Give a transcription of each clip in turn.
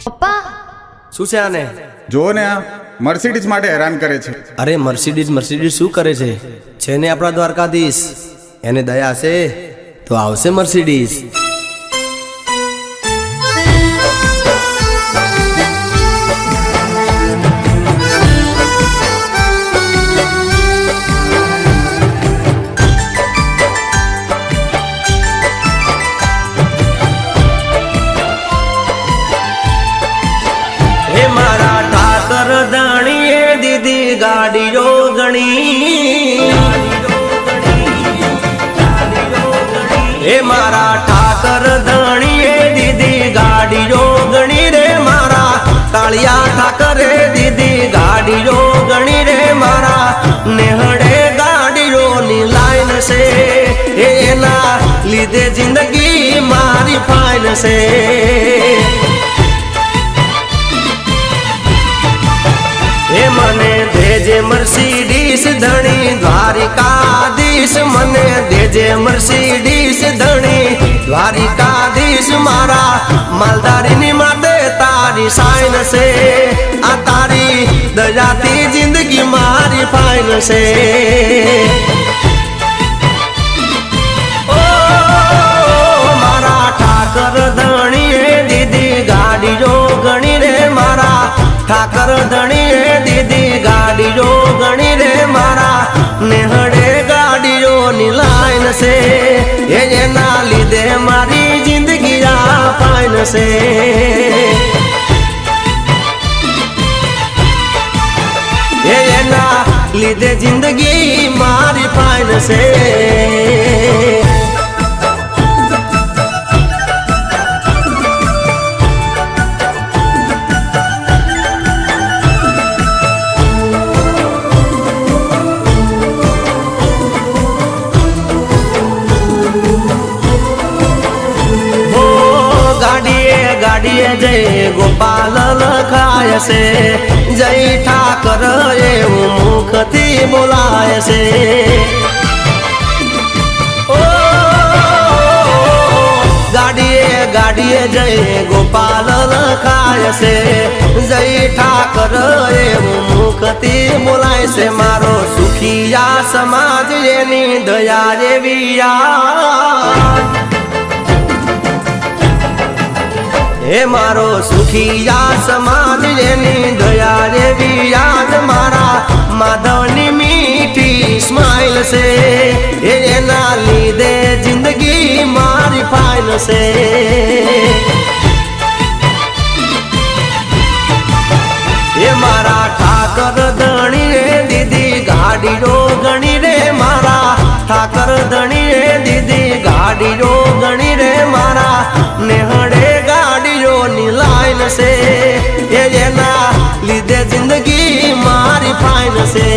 પપ્પા શું છે આને? જો ને આ મર્સિડીઝ માટે હેરાન કરે છે. અરે મર્સિડીઝ શું કરે છે ને આપણા દ્વારકાધીશ, એને દયા છે તો આવશે મર્સિડીઝ. ગાડીઓ ગણી એ મારા ઠાકર ધણીએ દીદી ગાડીઓ ગણી રે, મારા કાળિયા ઠાકરે દીદી ગાડીઓ ગણી રે, મારા નેહડે ગાડીઓની લાઈન છે, એના લીધે જિંદગી મારી ફાઈન છે. એ મને દેજે મર્સિડીઝ ધણી દ્વારિકાધીશ, મને દેજે મર્સિડીઝ ધણી દ્વારિકાધીશ, મારા માલધારીની માટે તારી સાઈન છે, આ તારી દયાથી જિંદગી મારી ફાઈન છે. ઓ મારા ઠાકર ધણીએ દીદી ગાડીઓ ગણી રે, મારા ઠાકર ધણીએ દીદી ગાડીઓ ગણી રે, મારા નેહડે ગાડીઓની લાઈન છે, એના લીધે મારી જિંદગી આ ફાઈન છે. એના લીધે જિંદગી મારી ફાઈન છે. ગાડીએ જય ગોપાલ લખાય છે, જય ઠાકર એવું મુખથી બોલાય છે. ઓ ગાડીએ જય ગોપાલ લખાય છે, જય ઠાકર એવું મુખથી બોલાય છે. મારો સુખિયા સમાજ એની દયા જેવી હે મારો સુખિયા સમાજ એની દયા જેવી યાદ, મારા માધવની મીઠી સ્માઈલ છે, એના લીધે જિંદગી મારી ફાઈન છે. એ મારા ઠાકર ધણીએ દીદી ગાડીઓ ગણી રે, મારા ઠાકર ધણીએ દીદી ગાડીઓ ગણી રે, મારા નેહડે ગાડીઓની લાઈન છે, એના લીધે જિંદગી મારી ફાઈન છે.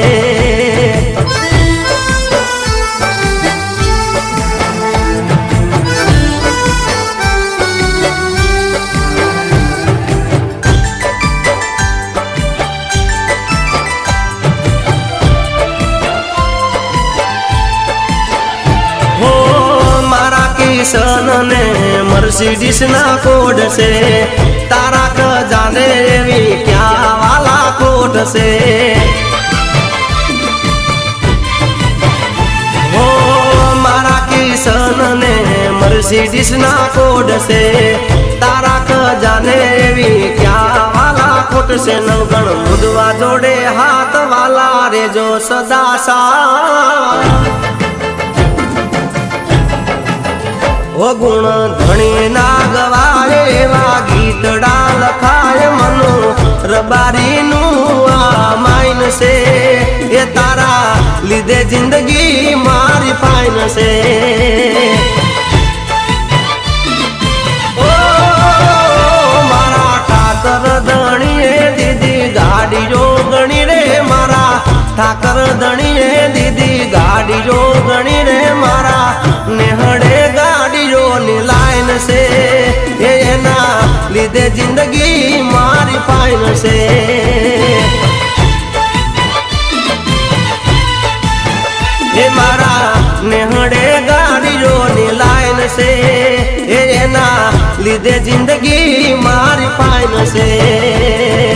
કિશન ને મર્સિડીઝ ના કોડ છે, તારા ખજાને એવી ક્યાં વાલા કોટ છે. હો મારા કિશન ને મર્સિડીઝ ના કોડ છે, તારા ખજાને એવી ક્યાં વાલા કોટ છે. નવગણ મુદવા જોડે હાથ વાલા રેજો સદા સા, ઓ ગુણ ધણી ના ગવાય એવા ગીતડા લખાય, મનો રબારીનું આ માઈન છે, એ તારા લીધે જિંદગી મારી ફાઈન છે. ઓ મારા ઠાકર ધણીએ દીદી ગાડીઓ ગણી રે, મારા ઠાકર ધણીએ દીદી ગાડીઓ ગણી રે, મારા નેહડે ગાડીઓની લાઈન છે, એના લીધે જિંદગી મારી ફાઈન છે. એ મારા નેહડે ગાડીઓની લાઈન છે, એના લીધે જિંદગી મારી ફાઇન છે